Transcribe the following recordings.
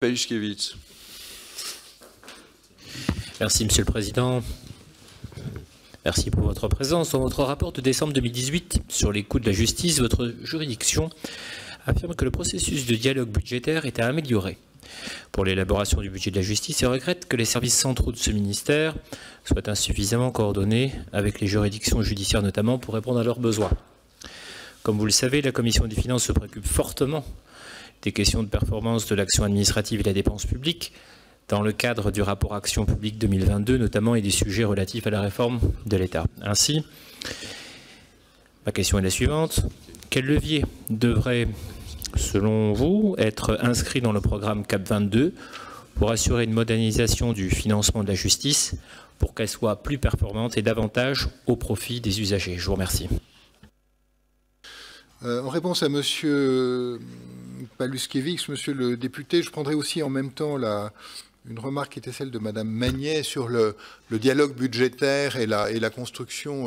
Pajuszkiewicz. Merci, Monsieur le Président. Merci pour votre présence. Dans votre rapport de décembre 2018 sur les coûts de la justice, votre juridiction affirme que le processus de dialogue budgétaire est à améliorer pour l'élaboration du budget de la justice et regrette que les services centraux de ce ministère soient insuffisamment coordonnés avec les juridictions judiciaires notamment pour répondre à leurs besoins. Comme vous le savez, la Commission des finances se préoccupe fortement des questions de performance de l'action administrative et de la dépense publique dans le cadre du rapport Action publique 2022 notamment et des sujets relatifs à la réforme de l'État. Ainsi, ma question est la suivante. Quel levier devrait, selon vous, être inscrit dans le programme CAP 22 pour assurer une modernisation du financement de la justice pour qu'elle soit plus performante et davantage au profit des usagers? Je vous remercie. En réponse à M. Pajuszkiewicz, Monsieur le député, je prendrai aussi en même temps une remarque qui était celle de Mme Magnet sur le dialogue budgétaire et la construction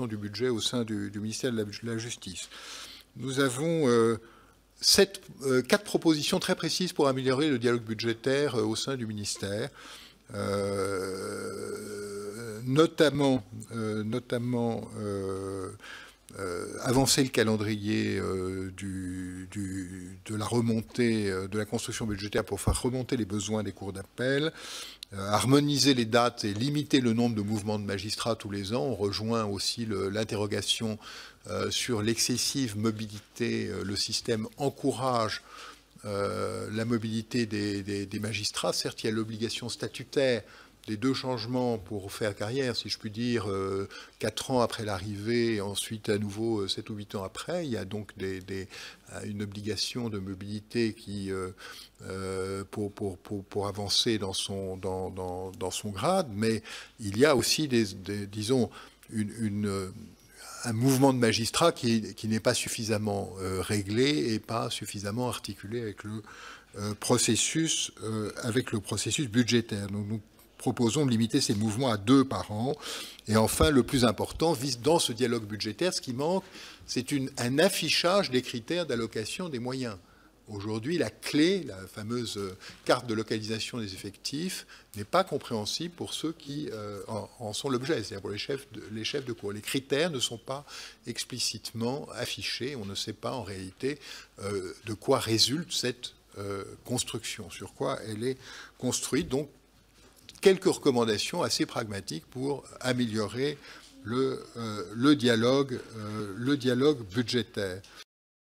du budget au sein du ministère de la Justice. Nous avons 4 propositions très précises pour améliorer le dialogue budgétaire au sein du ministère, notamment avancer le calendrier de la remontée de la construction budgétaire pour faire remonter les besoins des cours d'appel, harmoniser les dates et limiter le nombre de mouvements de magistrats tous les ans. On rejoint aussi l'interrogation sur l'excessive mobilité. Le système encourage la mobilité des magistrats. Certes, il y a l'obligation statutaire des 2 changements pour faire carrière, si je puis dire, 4 ans après l'arrivée, et ensuite à nouveau 7 ou 8 ans après. Il y a donc une obligation de mobilité qui, pour avancer dans son grade, mais il y a aussi, disons, un mouvement de magistrats qui n'est pas suffisamment réglé et pas suffisamment articulé avec le processus budgétaire. Donc, nous proposons de limiter ces mouvements à 2 par an. Et enfin, le plus important, dans ce dialogue budgétaire, ce qui manque, c'est un affichage des critères d'allocation des moyens. Aujourd'hui, la clé, la fameuse carte de localisation des effectifs, n'est pas compréhensible pour ceux qui en sont l'objet, c'est-à-dire pour les chefs de cour. Les critères ne sont pas explicitement affichés. On ne sait pas en réalité de quoi résulte cette construction, sur quoi elle est construite. Donc, quelques recommandations assez pragmatiques pour améliorer le dialogue budgétaire.